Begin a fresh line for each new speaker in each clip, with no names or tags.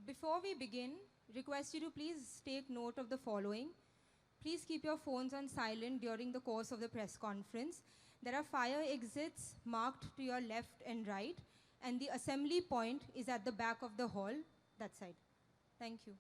Before we begin, request you to please take note of the following. Please keep your phones on silent during the course of the press conference. There are fire exits marked to your left and right, and the assembly point is at the back of the hall, that side. Thank you.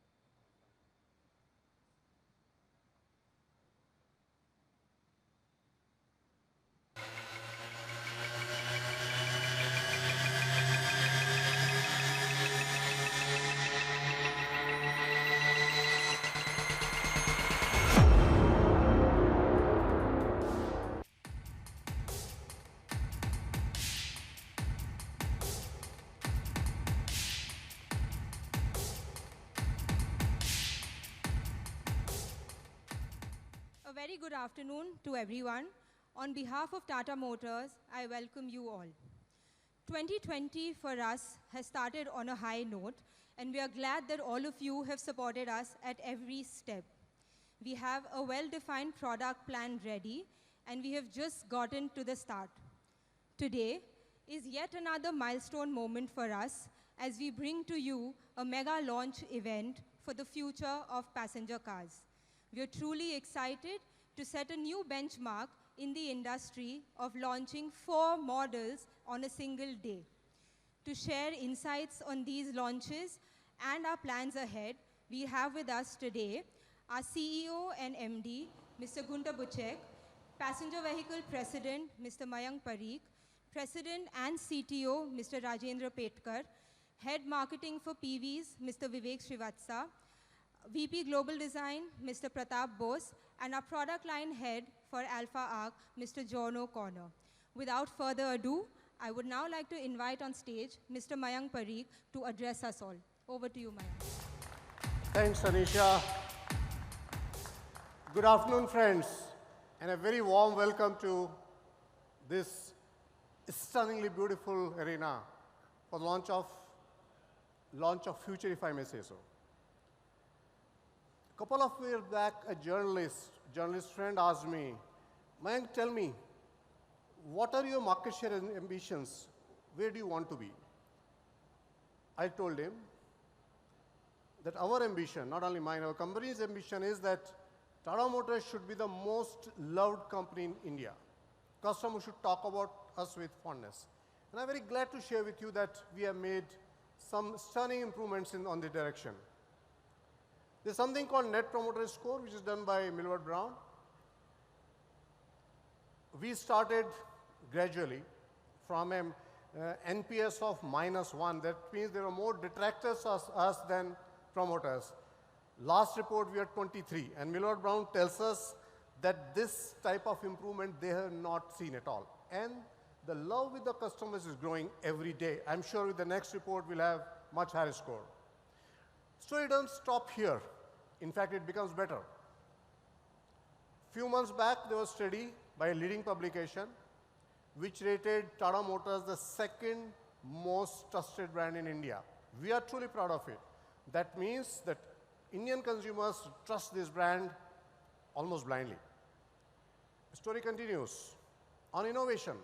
A very good afternoon to everyone. On behalf of Tata Motors, I welcome you all. 2020 for us has started on a high note, and we are glad that all of you have supported us at every step. We have a well-defined product plan ready, and we have just gotten to the start. Today is yet another milestone moment for us as we bring to you a mega launch event for the future of passenger cars. We are truly excited to set a new benchmark in the industry of launching 4 models on a single day. To share insights on these launches and our plans ahead, we have with us today our CEO and MD, Mr. Gunter Buchek, Passenger Vehicle President, Mr. Mayank Parikh, President and CTO, Mr. Rajendra Petkar, Head Marketing for PVs, Mr. Vivek Srivatsa, VP Global Design, Mr. Pratap Bose, and our product line head for Alpha Arc, Mr. John O'Connor. Without further ado, I would now like to invite on stage Mr. Mayank Parikh to address us all. Over to you, Mayank.
Thanks, Anisha. Good afternoon, friends, and a very warm welcome to this stunningly beautiful arena for the launch of future, if I may say so. A couple of years back, a journalist friend asked me, Mayank, tell me, what are your market share ambitions? Where do you want to be? I told him that our ambition, not only mine, our company's ambition is that Tata Motors should be the most loved company in India. Customers should talk about us with fondness. And I'm very glad to share with you that we have made some stunning improvements on the direction. There's something called Net Promoter Score, which is done by Millward Brown. We started gradually from an NPS of -1. That means there are more detractors of us than promoters. Last report, we are 23. And Millward Brown tells us that this type of improvement they have not seen at all. And the love with the customers is growing every day. I'm sure with the next report, we'll have much higher score. Story doesn't stop here. In fact, it becomes better. Few months back, there was a study by a leading publication which rated Tata Motors the second most trusted brand in India. We are truly proud of it. That means that Indian consumers trust this brand almost blindly. The story continues. On innovation,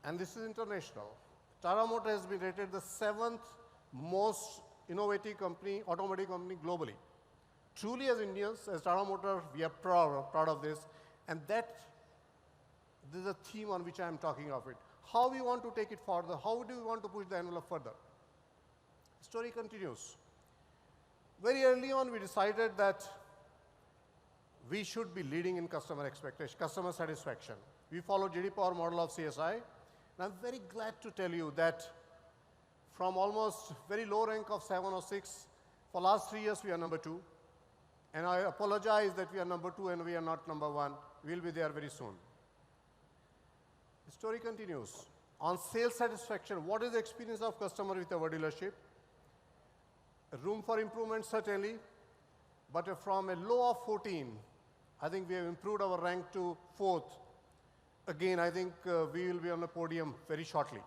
and this is international, Tata Motors has been rated the 7th most innovative automotive company globally. Truly, as Indians, as Tata Motors, we are proud of this, and this is a theme on which I am talking of it. How we want to take it further, how do we want to push the envelope further? The story continues. Very early on, we decided that we should be leading in customer expectation, customer satisfaction. We followed JD Power model of CSI, and I'm very glad to tell you that from almost very low rank of 7 or 6, for last 3 years we are number 2. And I apologize that we are number 2 and we are not number 1. We'll be there very soon. The story continues. On sales satisfaction, what is the experience of customer with our dealership? Room for improvement, certainly. But from a low of 14, I think we have improved our rank to 4th. Again, I think we will be on the podium very shortly.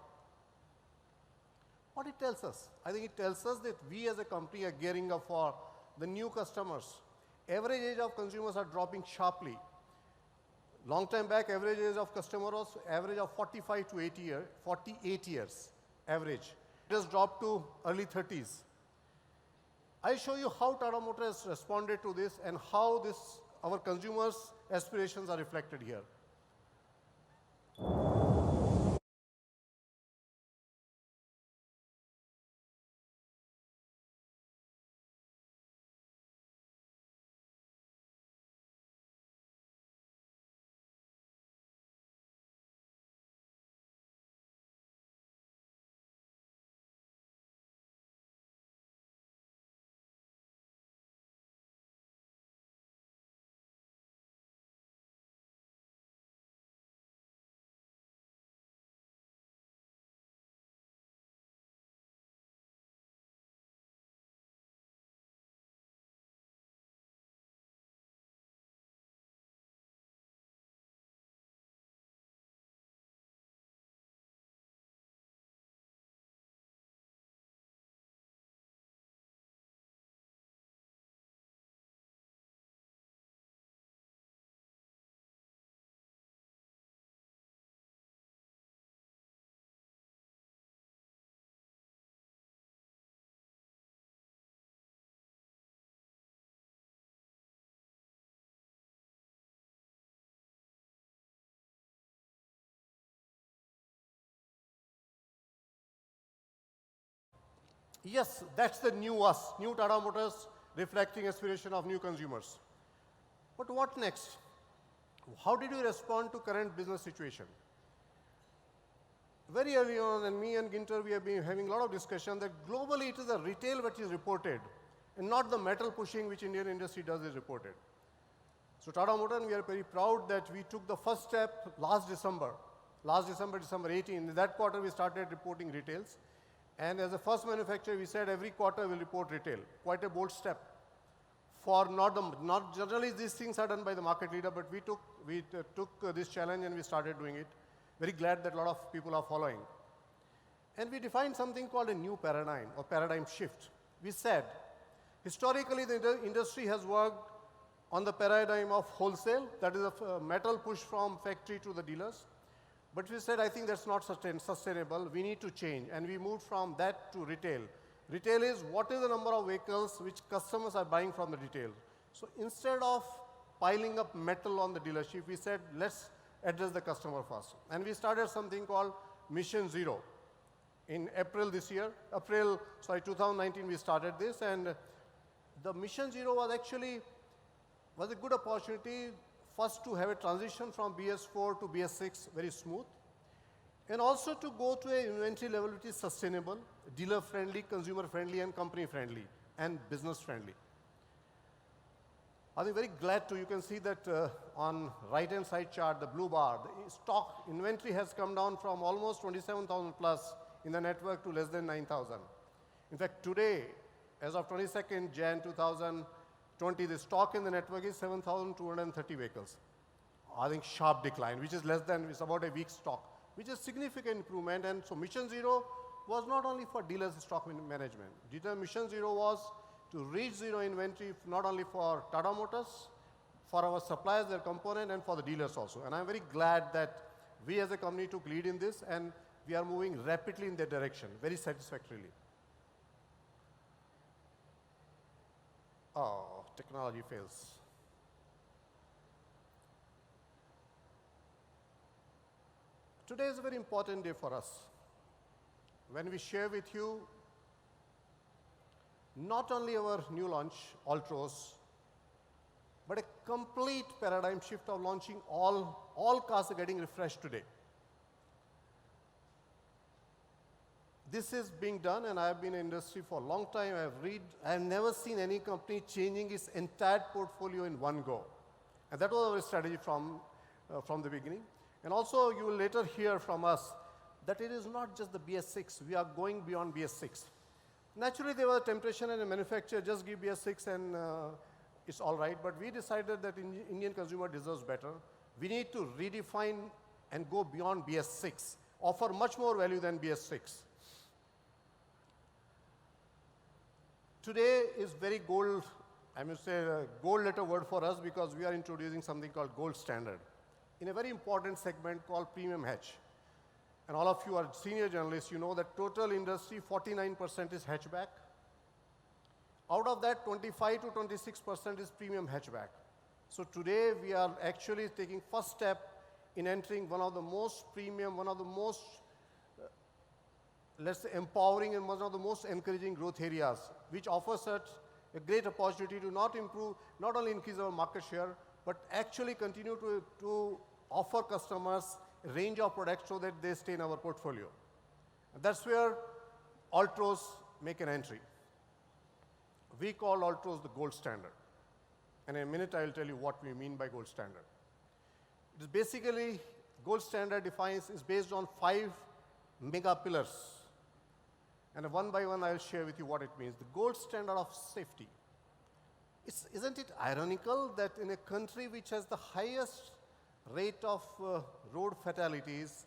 What it tells us? I think it tells us that we as a company are gearing up for the new customers. Average age of consumers are dropping sharply. Long time back, average age of customers was average of 45 to 80 48 years, average. has dropped to early 30s. I'll show you how Tata Motors has responded to this and how our consumers' aspirations are reflected here. Yes, that's the new us, new Tata Motors reflecting aspiration of new consumers. But what next? How did we respond to current business situation? Very early on, and me and Ginter, we have been having a lot of discussion that globally it is the retail which is reported and not the metal pushing which Indian industry does is reported. So Tata Motors, we are very proud that we took the first step last December, December 18. In that quarter, we started reporting retails. And as a first manufacturer, we said every quarter we'll report retail. Quite a bold step. For not generally these things are done by the market leader, but we took this challenge and we started doing it. Very glad that a lot of people are following. And we defined something called a new paradigm or paradigm shift. We said, historically the industry has worked on the paradigm of wholesale, that is a metal push from factory to the dealers. But we said, I think that's not sustainable. We need to change. And we moved from that to retail. Retail is what is the number of vehicles which customers are buying from the retail. So instead of piling up metal on the dealership, we said, let's address the customer first. And we started something called Mission Zero. In April 2019, we started this. And the Mission Zero was a good opportunity first to have a transition from BS4 to BS6 very smooth, and also to go to an inventory level which is sustainable, dealer friendly, consumer friendly, and company friendly, and business friendly. I'm very glad you can see that on right hand side chart, the blue bar, the stock inventory has come down from almost 27,000 plus in the network to less than 9,000. In fact, today, as of 22nd Jan 2020, the stock in the network is 7,230 vehicles. I think sharp decline, which is it's about a week's stock, which is significant improvement. And so Mission Zero was not only for dealers stock management. Mission Zero was to reach zero inventory not only for Tata Motors, for our suppliers, their component, and for the dealers also. And I'm very glad that we as a company took lead in this, and we are moving rapidly in that direction, very satisfactorily. Oh, technology fails. Today is a very important day for us when we share with you not only our new launch, Altroz, but a complete paradigm shift of launching all cars are getting refreshed today. This is being done, and I have been in the industry for a long time. I have never seen any company changing its entire portfolio in one go. And that was our strategy from the beginning. And also, you will later hear from us that it is not just the BS6. We are going beyond BS6. Naturally, there was a temptation and a manufacturer just give BS6 and it's all right. But we decided that Indian consumer deserves better. We need to redefine and go beyond BS6, offer much more value than BS6. Today is very gold, I must say, a gold letter word for us because we are introducing something called gold standard in a very important segment called premium hatch. and all of you are senior journalists, you know that total industry, 49% is hatchback. Out of that, 25 to 26% is premium hatchback. So today, we are actually taking first step in entering one of the most premium, one of the most, let's say, empowering and one of the most encouraging growth areas, which offers us a great opportunity to not only increase our market share, but actually continue to offer customers a range of products so that they stay in our portfolio. And that's where Altroz make an entry. We call Altroz the gold standard. And in a minute, I'll tell you what we mean by gold standard. It is basically, gold standard is based on 5 mega pillars. And one by one, I'll share with you what it means. The gold standard of safety. Isn't it ironical that in a country which has the highest rate of road fatalities,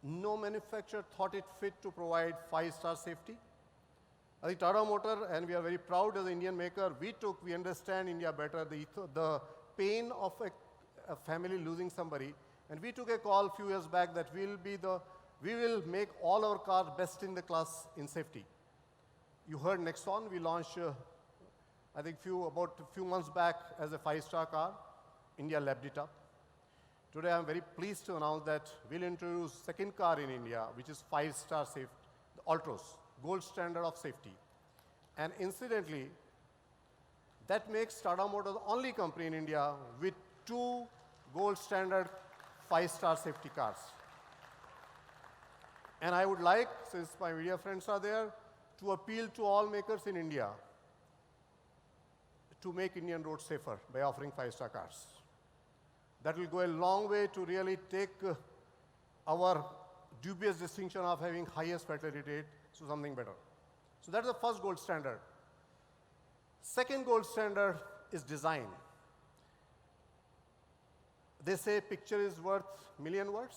no manufacturer thought it fit to provide 5-star safety? I think Tata Motor, and we are very proud as an Indian maker, we understand India better, the pain of a family losing somebody, and we took a call a few years back that we will make all our cars best in the class in safety. You heard Nexon, we launched, I think about a few months back as a 5-star car. India lapped it up. Today, I'm very pleased to announce that we'll introduce second car in India, which is 5-star safe, the Altroz, gold standard of safety. And incidentally, that makes Tata Motors the only company in India with 2 gold standard 5-star safety cars. And I would like, since my media friends are there, to appeal to all makers in India to make Indian roads safer by offering 5-star cars. That will go a long way to really take our dubious distinction of having highest fatality rate to something better. So that's the first gold standard. Second gold standard is design. They say picture is worth million words.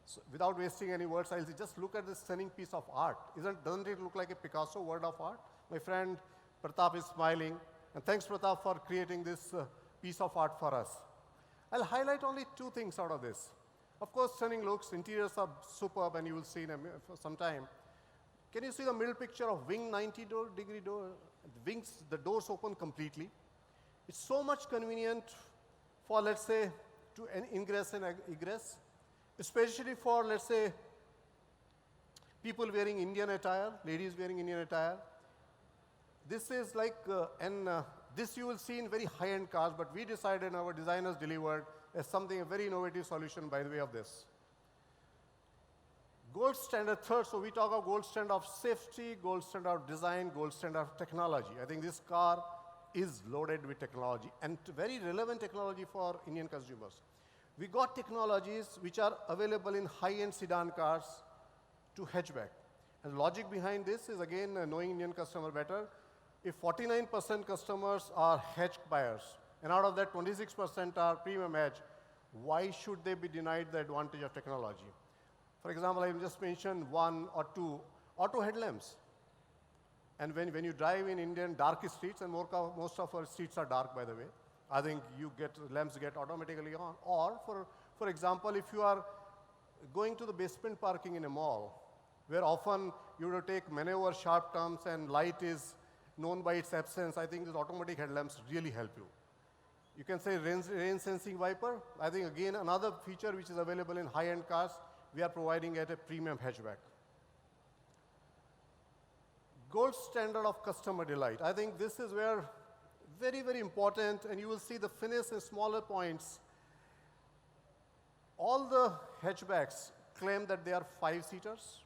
So without wasting any words, I'll say just look at this stunning piece of art. Doesn't it look like a Picasso work of art? My friend Pratap is smiling. And thanks, Pratap, for creating this piece of art for us. I'll highlight only 2 things out of this. Of course, stunning looks, interiors are superb, and you will see in for some time. Can you see the middle picture of wing 90-degree door? The wings, the doors open completely. It's so much convenient for, let's say, to an ingress and egress, especially for, let's say, people wearing Indian attire, ladies wearing Indian attire. This is like, this you will see in very high-end cars, but we decided and our designers delivered as something, a very innovative solution by the way of this. Gold standard third, so we talk of gold standard of safety, gold standard of design, gold standard of technology. I think this car is loaded with technology and very relevant technology for Indian consumers. We got technologies which are available in high-end sedan cars to hatchback. And the logic behind this is again knowing Indian customer better. If 49% customers are hatch buyers, and out of that 26% are premium hatch, why should they be denied the advantage of technology? For example, I just mentioned 1 or 2 auto headlamps. And when you drive in Indian dark streets, and most of our streets are dark, by the way, I think lamps get automatically on. Or, for example, if you are going to the basement parking in a mall, where often you will take maneuver sharp turns and light is known by its absence, I think these automatic headlamps really help you. You can say rain sensing wiper. I think again another feature which is available in high-end cars, we are providing at a premium hatchback. Gold standard of customer delight. I think this is where very, very important, and you will see the finish in smaller points. All the hatchbacks claim that they are 5-seaters.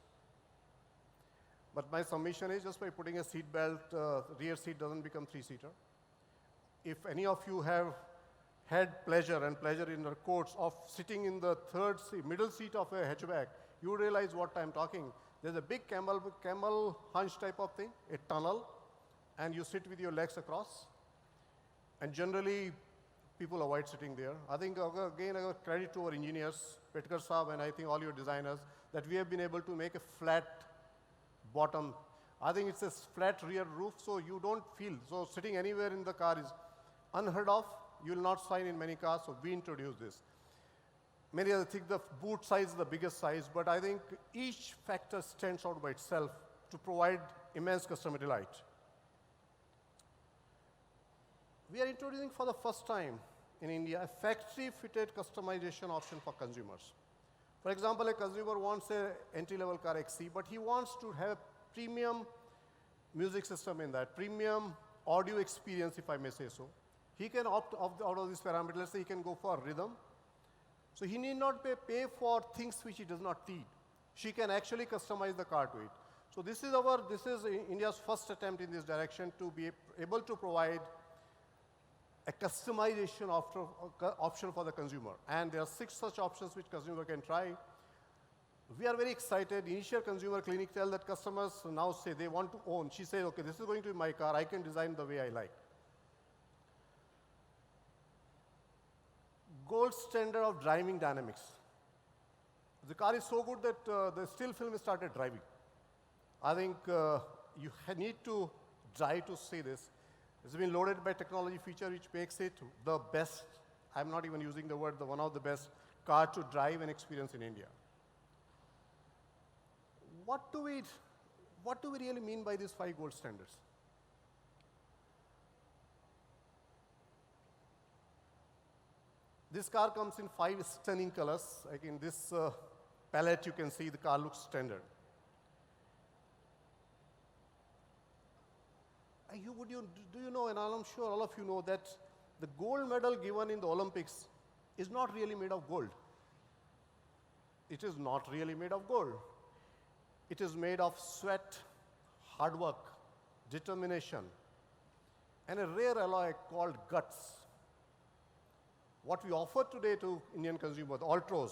But my submission is just by putting a seat belt, rear seat doesn't become 3-seater. If any of you have had pleasure in the courts of sitting in the middle seat of a hatchback, you realize what I'm talking. There's a big camel hunch type of thing, a tunnel, and you sit with your legs across. And generally, people avoid sitting there. I think, again, I give credit to our engineers, Petkar Saab, and I think all your designers, that we have been able to make a flat bottom. I think it's a flat rear roof, so you don't feel. So sitting anywhere in the car is unheard of. You will not find in many cars, so we introduced this. Many others think the boot size is the biggest size, but I think each factor stands out by itself to provide immense customer delight. We are introducing for the first time in India a factory-fitted customization option for consumers. For example, a consumer wants an entry-level car XC, but he wants to have premium music system in that, premium audio experience, if I may say so. He can opt out of this parameter. Let's say he can go for rhythm. So he need not pay for things which he does not need. She can actually customize the car to it. So this is India's first attempt in this direction to be able to provide a customization option for the consumer. And there are 6 such options which consumer can try. We are very excited. Initial consumer clinic tell that customers now say they want to own. She says, okay, this is going to be my car. I can design the way I like. Gold standard of driving dynamics. The car is so good that the still film started driving. I think you need to drive to see this. It's been loaded by technology feature which makes it the best, I'm not even using the word, one of the best car to drive and experience in India. What do we really mean by these 5 gold standards? This car comes in 5 stunning colors. Like in this palette, you can see the car looks standard. Do you know, and I'm sure all of you know, that the gold medal given in the Olympics is not really made of gold. It is not really made of gold. It is made of sweat, hard work, determination, and a rare alloy called guts. What we offer today to Indian consumers, Altroz,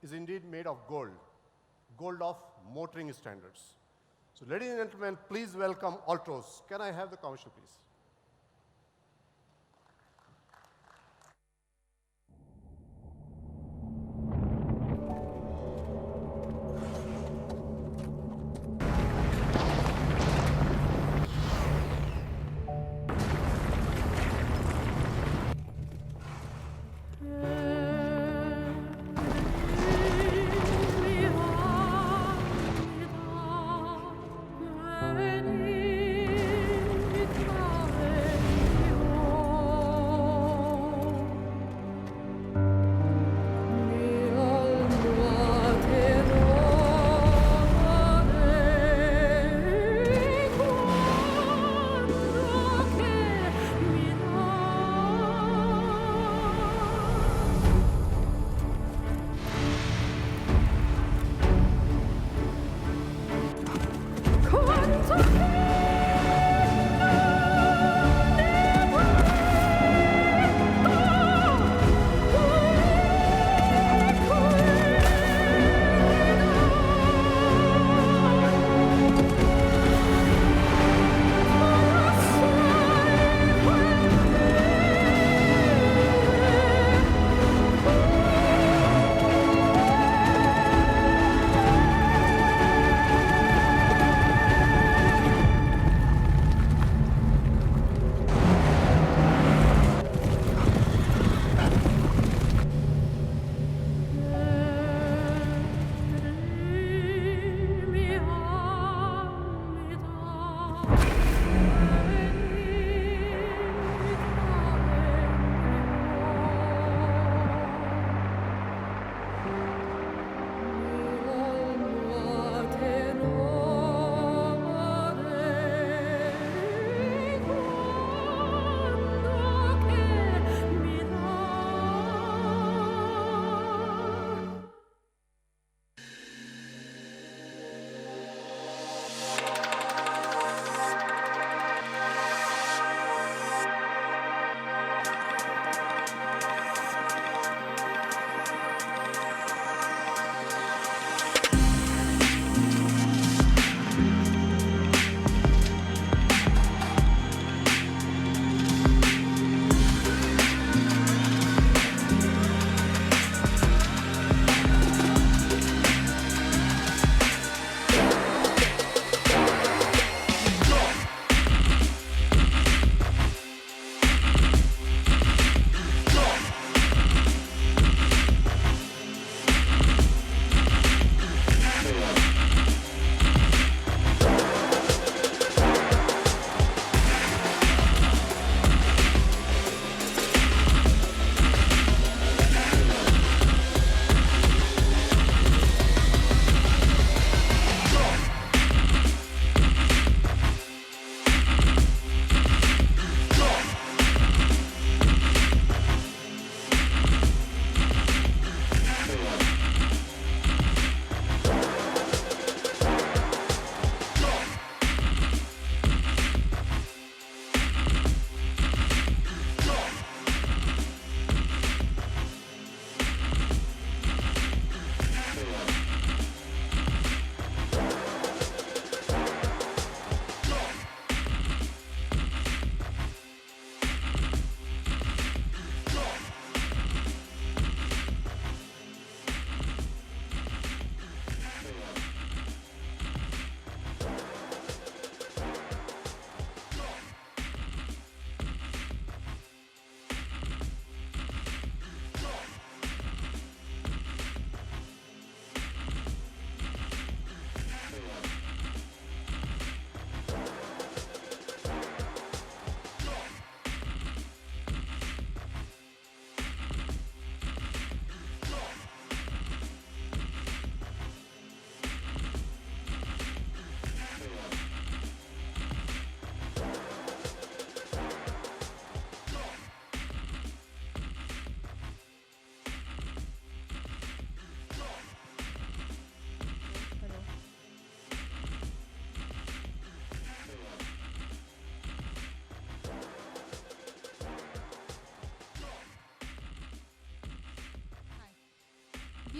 is indeed made of gold of motoring standards. So ladies and gentlemen, please welcome Altroz. Can I have the commercial, please?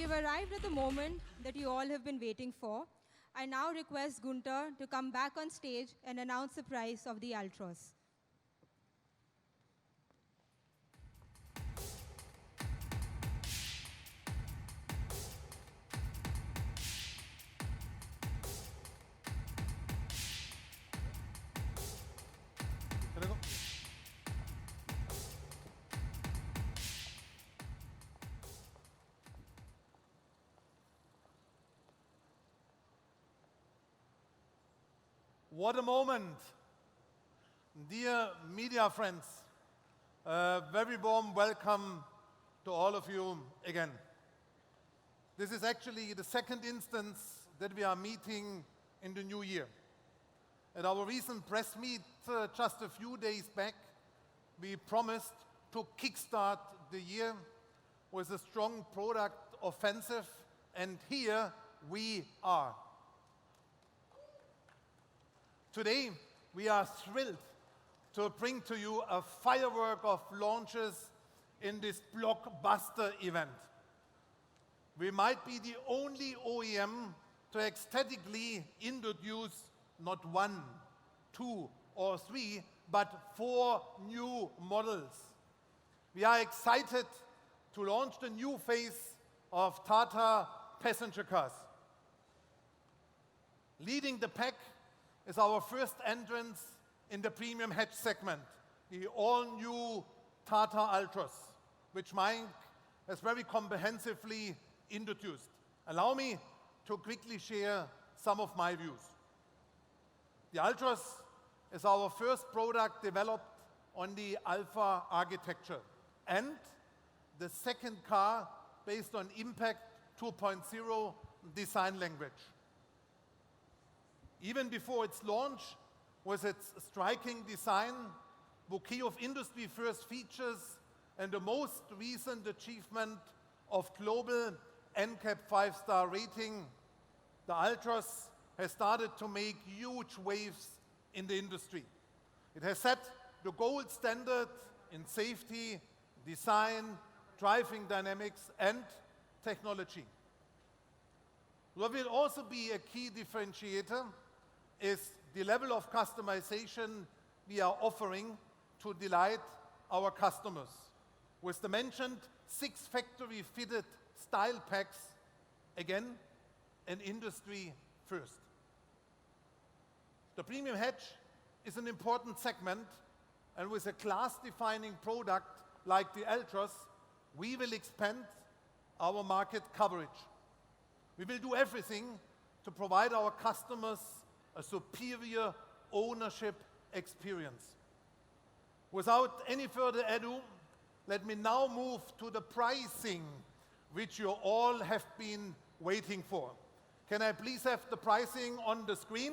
we have arrived at the moment that you all have been waiting for. I now request Gunter to come back on stage and announce the price of the Altroz.
Can I go?
What a moment. Dear media friends, a very warm welcome to all of you again. This is actually the second instance that we are meeting in the new year. At our recent press meet just a few days back, we promised to kickstart the year with a strong product offensive, and here we are. Today, we are thrilled to bring to you a firework of launches in this blockbuster event. We might be the only OEM to ecstatically introduce not 1, 2, or 3, but 4 new models. We are excited to launch the new phase of Tata passenger cars. Leading the pack is our first entrance in the premium hatch segment, the all-new Tata Altroz, which Mike has very comprehensively introduced. Allow me to quickly share some of my views. The Altroz is our first product developed on the Alpha architecture and the second car based on Impact 2.0 design language. Even before its launch, with its striking design, bouquet of industry-first features, and the most recent achievement of global NCAP 5-star rating, the Altroz has started to make huge waves in the industry. It has set the gold standard in safety, design, driving dynamics, and technology. What will also be a key differentiator is the level of customization we are offering to delight our customers. With the mentioned 6 factory-fitted style packs, again, an industry first. The premium hatch is an important segment, and with a class-defining product like the Altroz, we will expand our market coverage. We will do everything to provide our customers a superior ownership experience. Without any further ado, let me now move to the pricing, which you all have been waiting for. Can I please have the pricing on the screen?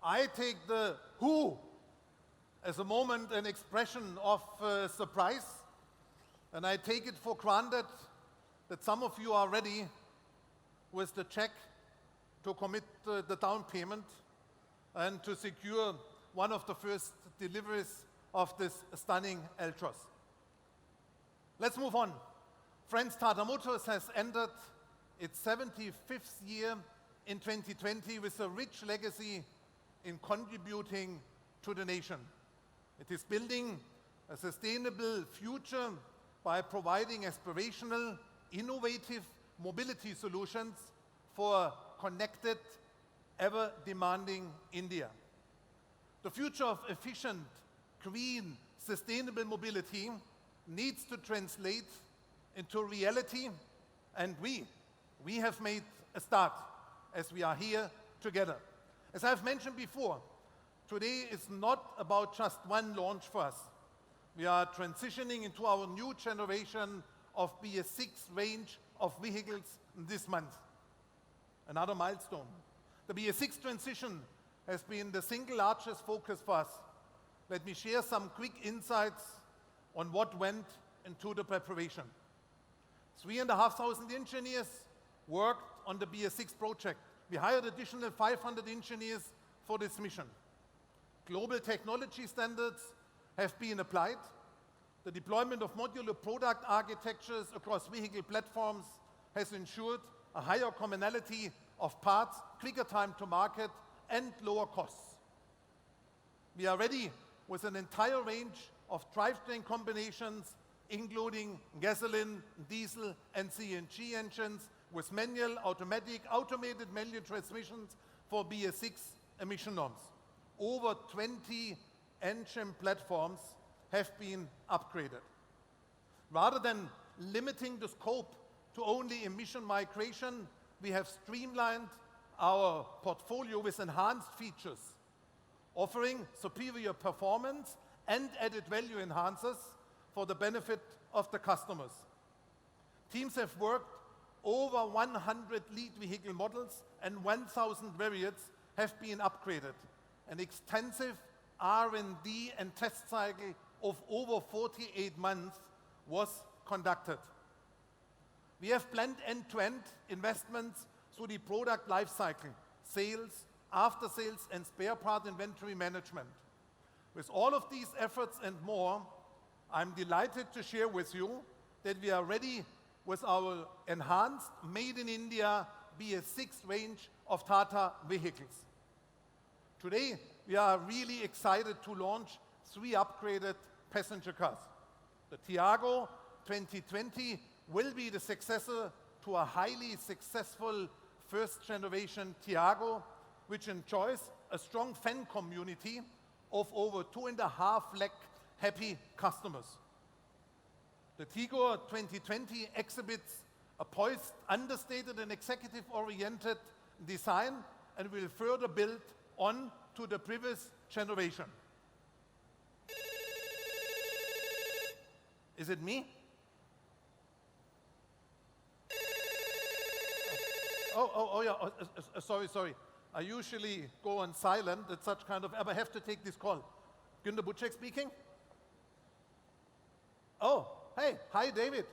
I take the who as a moment, an expression of surprise, and I take it for granted that some of you are ready with the check to commit the down payment and to secure one of the first deliveries of this stunning Altroz. Let's move on. Friends, Tata Motors has entered its 75th year in 2020 with a rich legacy in contributing to the nation. It is building a sustainable future by providing aspirational, innovative mobility solutions for a connected, ever-demanding India. The future of efficient, green, sustainable mobility needs to translate into reality, and we have made a start as we are here together. As I've mentioned before, today is not about just one launch for us. We are transitioning into our new generation of BS6 range of vehicles this month. Another milestone. The BS6 transition has been the single largest focus for us. Let me share some quick insights on what went into the preparation. 3,500 engineers worked on the BS6 project. We hired additional 500 engineers for this mission. Global technology standards have been applied. The deployment of modular product architectures across vehicle platforms has ensured a higher commonality of parts, quicker time to market, and lower costs. We are ready with an entire range of drivetrain combinations, including gasoline, diesel, and CNG engines, with manual, automatic, automated manual transmissions for BS6 emission norms. Over 20 engine platforms have been upgraded. Rather than limiting the scope to only emission migration, we have streamlined our portfolio with enhanced features, offering superior performance and added value enhancers for the benefit of the customers. Teams have worked over 100 lead vehicle models and 1,000 variants have been upgraded. An extensive R&D and test cycle of over 48 months was conducted. We have planned end-to-end investments through the product life cycle, sales, after-sales, and spare part inventory management. With all of these efforts and more, I'm delighted to share with you that we are ready with our enhanced Made in India BS6 range of Tata vehicles. Today, we are really excited to launch 3 upgraded passenger cars. The Tiago 2020 will be the successor to a highly successful first-generation Tiago, which enjoys a strong fan community of over 2.5 lakh happy customers. The Tiago 2020 exhibits a poised, understated, and executive-oriented design and will further build on to the previous generation. Is it me? Sorry. I usually go on silent at such kind of, I have to take this call. Günter Butchek speaking. Oh, hey, hi David.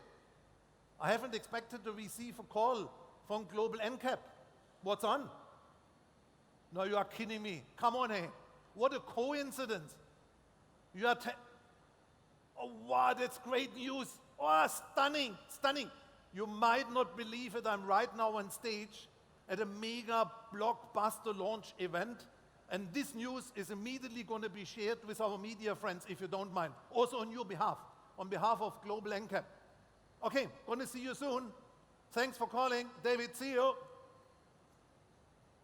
I haven't expected to receive a call from Global NCAP. What's on? No, you are kidding me. Come on, hey. What a coincidence. You are oh, wow, that's great news. Oh, stunning. You might not believe it, I'm right now on stage at a mega blockbuster launch event, and this news is immediately going to be shared with our media friends, if you don't mind. Also on your behalf, on behalf of Global NCAP. Okay, going to see you soon. Thanks for calling. David, see you.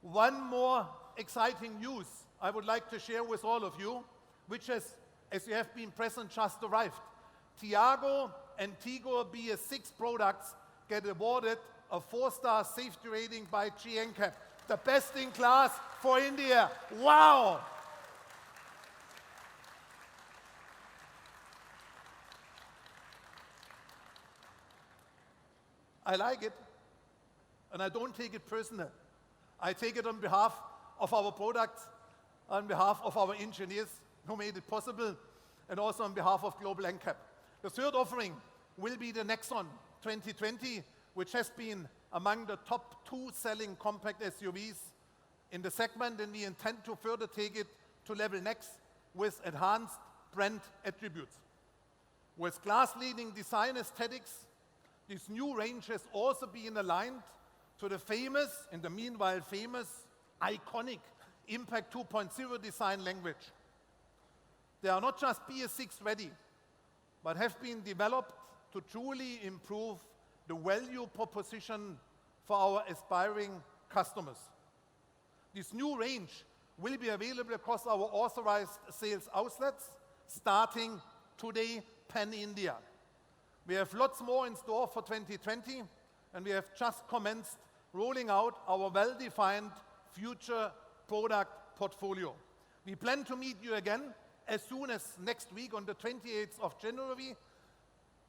One more exciting news I would like to share with all of you, which has, as you have been present, just arrived. Tiago and Tigo BS6 products get awarded a 4-star safety rating by GNCAP, the best in class for India. Wow! I like it, and I don't take it personal. I take it on behalf of our products, on behalf of our engineers who made it possible, and also on behalf of Global NCAP. The third offering will be the Nexon 2020, which has been among the top 2 selling compact SUVs in the segment, and we intend to further take it to level next with enhanced brand attributes. With class-leading design aesthetics, This new range has also been aligned to the famous, in the meanwhile famous, iconic Impact 2.0 design language. They are not just BS6 ready, but have been developed to truly improve the value proposition for our aspiring customers. This new range will be available across our authorized sales outlets, starting today, pan-India. We have lots more in store for 2020, and we have just commenced rolling out our well-defined future product portfolio. We plan to meet you again as soon as next week on the 28th of January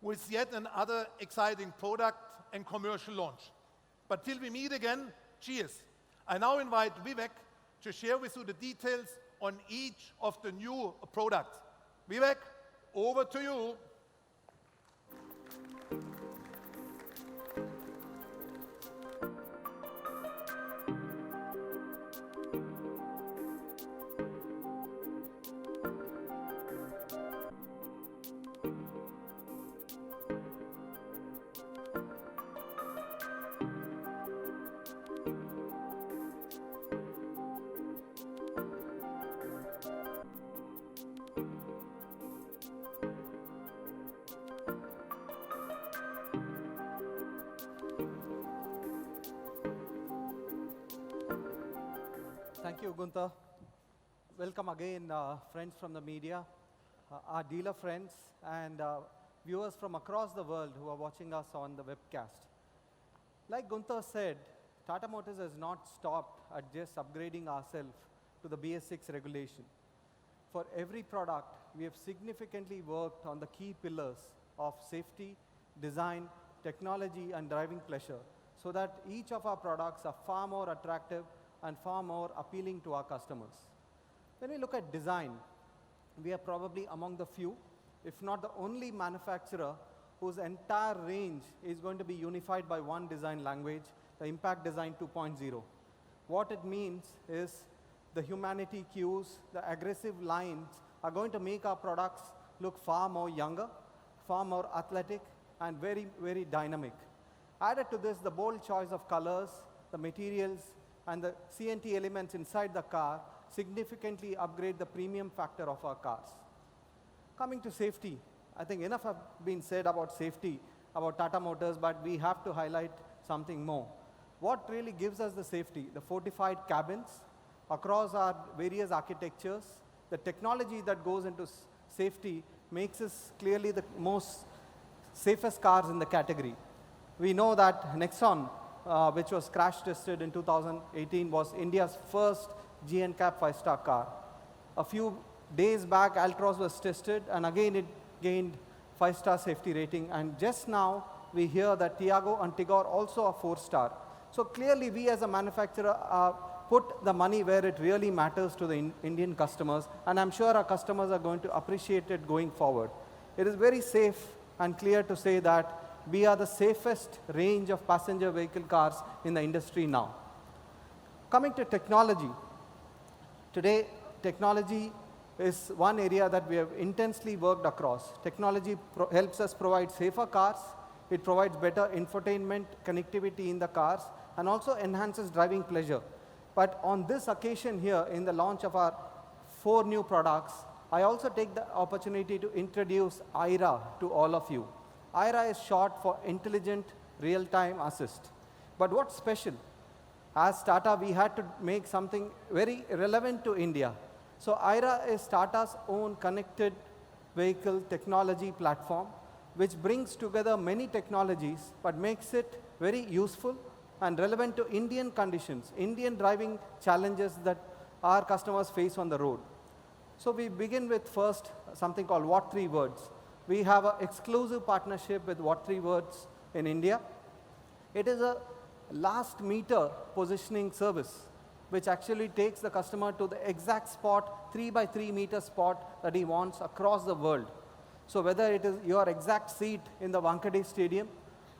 with yet another exciting product and commercial launch. But till we meet again, cheers. I now invite Vivek to share with you the details on each of the new products. Vivek, over to you.
Thank you, Gunther. Welcome again, friends from the media, our dealer friends, and viewers from across the world who are watching us on the webcast. Like Gunther said, Tata Motors has not stopped at just upgrading ourselves to the BS6 regulation. For every product, we have significantly worked on the key pillars of safety, design, technology, and driving pleasure, so that each of our products are far more attractive and far more appealing to our customers. When we look at design, we are probably among the few, if not the only manufacturer whose entire range is going to be unified by one design language, the Impact Design 2.0. What it means is the humanity cues, the aggressive lines are going to make our products look far more younger, far more athletic, and very, very dynamic. Added to this, the bold choice of colors, the materials, and the CNT elements inside the car significantly upgrade the premium factor of our cars. Coming to safety, I think enough have been said about safety, about Tata Motors, but we have to highlight something more. What really gives us the safety? The fortified cabins across our various architectures, the technology that goes into safety makes us clearly the most safest cars in the category. We know that Nexon, which was crash tested in 2018, was India's first GNCAP 5-star car. A few days back, Altroz was tested, and again it gained 5-star safety rating. And just now, we hear that Tiago and Tigor also are 4-star. So clearly, we as a manufacturer put the money where it really matters to the Indian customers, and I'm sure our customers are going to appreciate it going forward. It is very safe and clear to say that we are the safest range of passenger vehicle cars in the industry now. Coming to technology, today technology is one area that we have intensely worked across. Technology helps us provide safer cars, it provides better infotainment connectivity in the cars, and also enhances driving pleasure. But on this occasion here, in the launch of our 4 new products, I also take the opportunity to introduce IRA to all of you. IRA is short for Intelligent Real-Time Assist. But what's special? As Tata, we had to make something very relevant to India. So IRA is Tata's own connected vehicle technology platform, which brings together many technologies, but makes it very useful and relevant to Indian conditions, Indian driving challenges that our customers face on the road. So we begin with first something called What 3 Words. We have an exclusive partnership with What 3 Words in India. It is a last meter positioning service, which actually takes the customer to the exact spot, 3 by 3 meter spot that he wants across the world. So whether it is your exact seat in the Wankhede Stadium,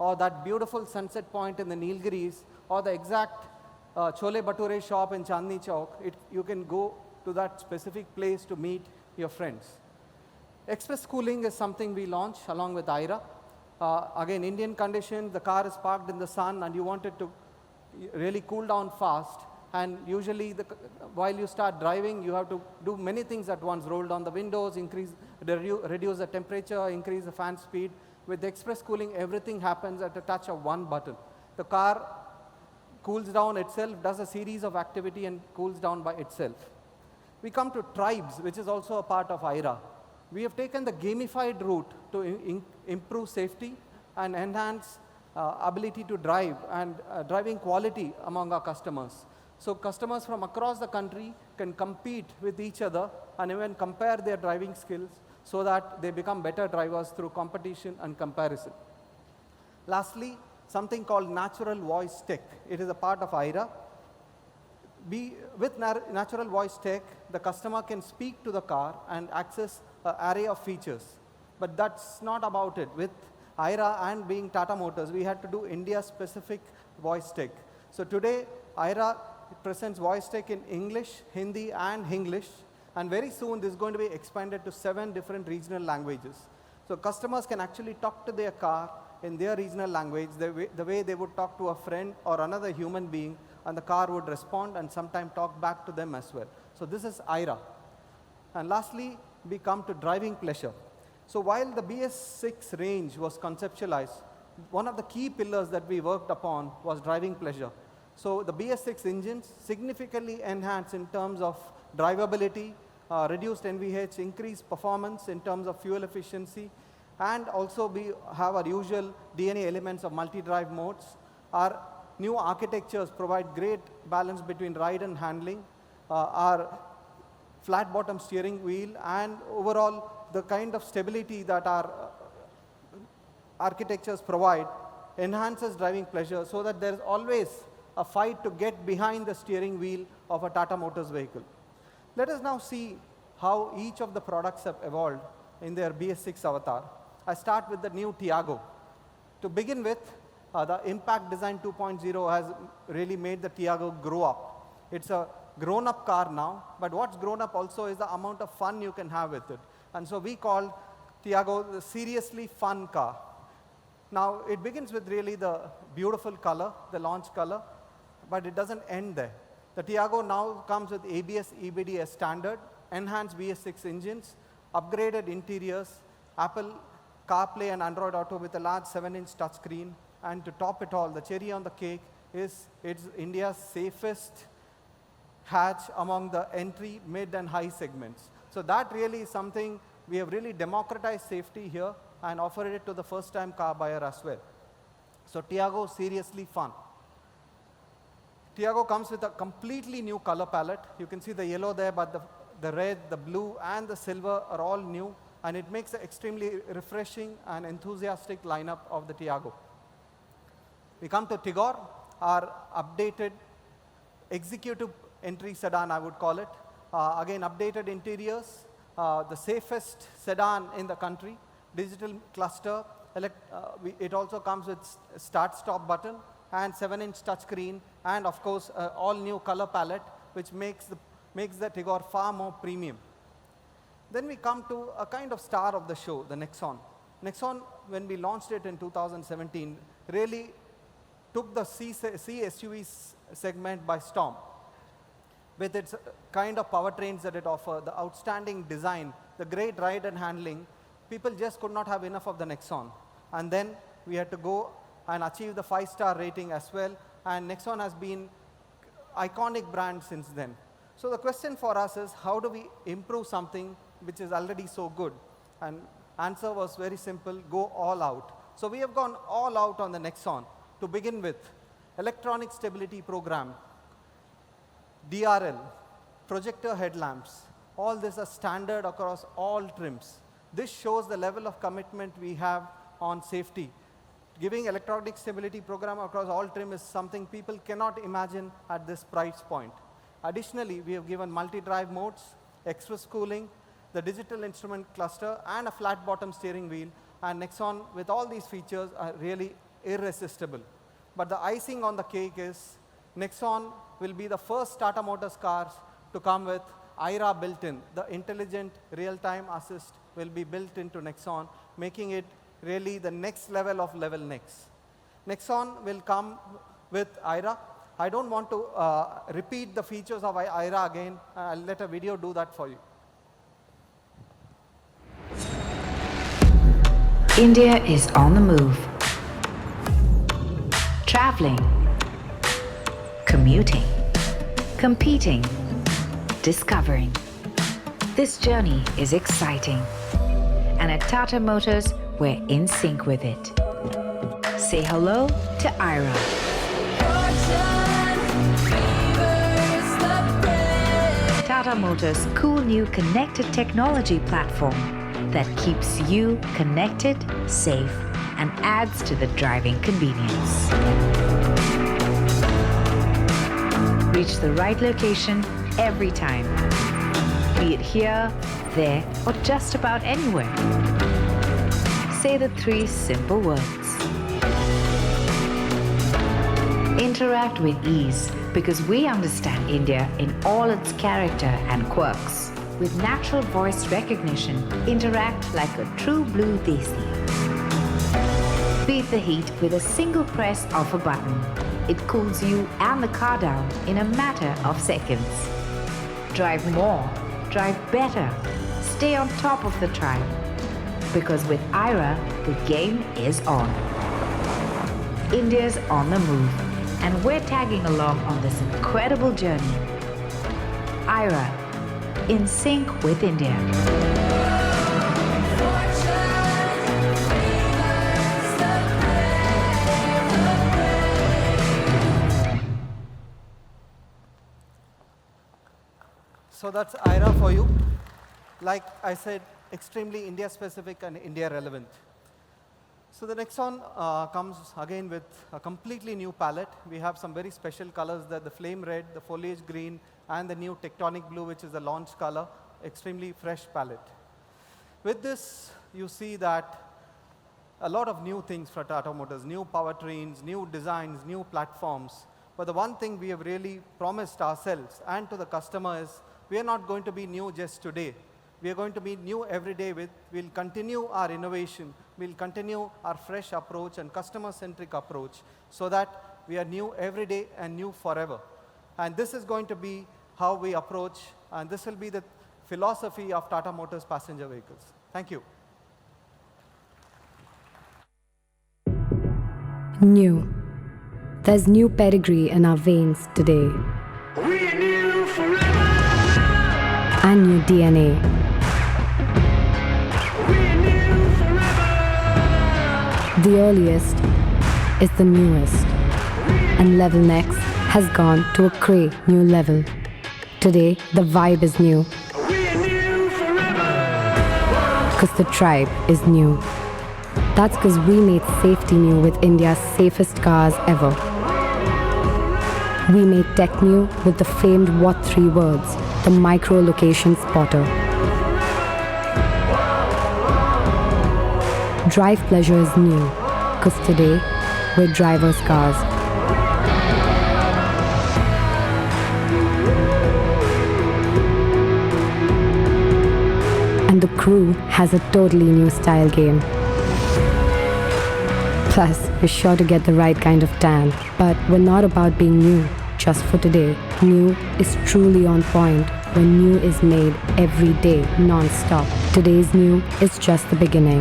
or that beautiful sunset point in the Nilgiris, or the exact Chole Bhature shop in Chandni Chowk, you can go to that specific place to meet your friends. Express cooling is something we launched along with IRA. Again, Indian conditions, the car is parked in the sun and you want it to really cool down fast. And usually, while you start driving, you have to do many things at once. Roll down the windows, reduce the temperature, increase the fan speed. With express cooling, everything happens at the touch of one button. The car cools down itself, does a series of activity and cools down by itself. We come to tribes, which is also a part of IRA. We have taken the gamified route to improve safety and enhance ability to drive and driving quality among our customers. So customers from across the country can compete with each other and even compare their driving skills so that they become better drivers through competition and comparison. Lastly, something called natural voice tech. It is a part of IRA. With natural voice tech, the customer can speak to the car and access an array of features. But that's not about it. With IRA and being Tata Motors, we had to do India-specific voice tech. So today, IRA presents voice tech in English, Hindi, and Hinglish. And very soon, this is going to be expanded to 7 different regional languages. So customers can actually talk to their car in their regional language, the way they would talk to a friend or another human being, and the car would respond and sometimes talk back to them as well. So this is IRA. And lastly, we come to driving pleasure. So while the BS6 range was conceptualized, one of the key pillars that we worked upon was driving pleasure. So the BS6 engines significantly enhance in terms of drivability, reduced NVH, increased performance in terms of fuel efficiency, and also we have our usual DNA elements of multi-drive modes. Our new architectures provide great balance between ride and handling. Our flat bottom steering wheel and overall the kind of stability that our architectures provide enhances driving pleasure so that there is always a fight to get behind the steering wheel of a Tata Motors vehicle. Let us now see how each of the products have evolved in their BS6 avatar. I start with the new Tiago. To begin with, the Impact Design 2.0 has really made the Tiago grow up. It's a grown-up car now, but what's grown up also is the amount of fun you can have with it. And so we call Tiago the seriously fun car. Now, it begins with really the beautiful color, the launch color, but it doesn't end there. The Tiago now comes with ABS, EBD as standard, enhanced BS6 engines, upgraded interiors, Apple CarPlay and Android Auto with a large 7-inch touchscreen, and to top it all, the cherry on the cake is it's India's safest hatch among the entry, mid, and high segments. So that really is something we have really democratized safety here and offered it to the first-time car buyer as well. So Tiago, seriously fun. Tiago comes with a completely new color palette. You can see the yellow there, but the red, the blue, and the silver are all new, and it makes an extremely refreshing and enthusiastic lineup of the Tiago. We come to Tigor, our updated executive entry sedan, I would call it. Again, updated interiors, the safest sedan in the country, digital cluster. It also comes with start-stop button and 7-inch touchscreen, and of course, all new color palette, which makes the Tigor far more premium. Then we come to a kind of star of the show, the Nexon. Nexon, when we launched it in 2017, really took the C SUV segment by storm. With its kind of powertrains that it offers, the outstanding design, the great ride and handling, people just could not have enough of the Nexon. And then we had to go and achieve the 5-star rating as well, and Nexon has been iconic brand since then. So the question for us is, how do we improve something which is already so good? And answer was very simple, go all out. So we have gone all out on the Nexon. To begin with, electronic stability program, DRL, projector headlamps, all this are standard across all trims. This shows the level of commitment we have on safety. Giving electronic stability program across all trim is something people cannot imagine at this price point. Additionally, we have given multi-drive modes, express cooling, the digital instrument cluster, and a flat bottom steering wheel. And Nexon, with all these features, are really irresistible. But the icing on the cake is Nexon will be the first Tata Motors cars to come with IRA built in. The intelligent real-time assist will be built into Nexon, making it really the next level of level next. Nexon will come with IRA. I don't want to repeat the features of IRA again. I'll let a video do that for you.
India is on the move. Traveling, commuting, competing, discovering. This journey is exciting. And at Tata Motors, we're in sync with it. Say hello to IRA. Tata Motors' cool new connected technology platform that keeps you connected, safe, and adds to the driving convenience. Reach the right location every time, be it here, there, or just about anywhere. Say the 3 simple words. Interact with ease, because we understand India in all its character and quirks. With natural voice recognition, interact like a true blue desi. Beat the heat with a single press of a button. It cools you and the car down in a matter of seconds. Drive more, drive better, stay on top of the tribe. Because with IRA, the game is on. India's on the move, and we're tagging along on this incredible journey. IRA, in sync with India.
So that's IRA for you. Like I said, extremely India specific and India relevant. So the Nexon comes again with a completely new palette. We have some very special colors, the flame red, the foliage green, and the new tectonic blue, which is the launch color. Extremely fresh palette. With this, you see that a lot of new things for Tata Motors, new powertrains, new designs, new platforms. But the one thing we have really promised ourselves and to the customer is we are not going to be new just today. We are going to be new every day. We'll continue our innovation. We'll continue our fresh approach and customer-centric approach so that we are new every day and new forever. And this is going to be how we approach, and this will be the philosophy of Tata Motors passenger vehicles. Thank you.
New. There's new pedigree in our veins today.
We are new forever.
And new DNA.
We are new forever.
The earliest is the newest. And Level Next has gone to a cray new level. Today, the vibe is new.
We are new forever.
Because the tribe is new. That's because we made safety new with India's safest cars ever. We made tech new with the famed What 3 words, the micro-location spotter. Drive pleasure is new, because today, we're driver's cars. And the crew has a totally new style game. Plus, you're sure to get the right kind of tan. But we're not about being new just for today. New is truly on point when new is made every day, non-stop. Today's new is just the beginning.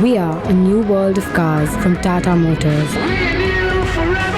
We are a new world of cars from Tata Motors.
We are new forever.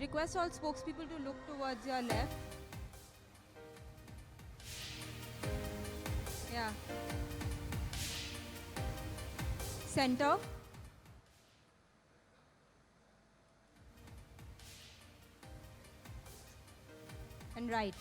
Request all spokespeople to look towards your left. Yeah. Center. And right.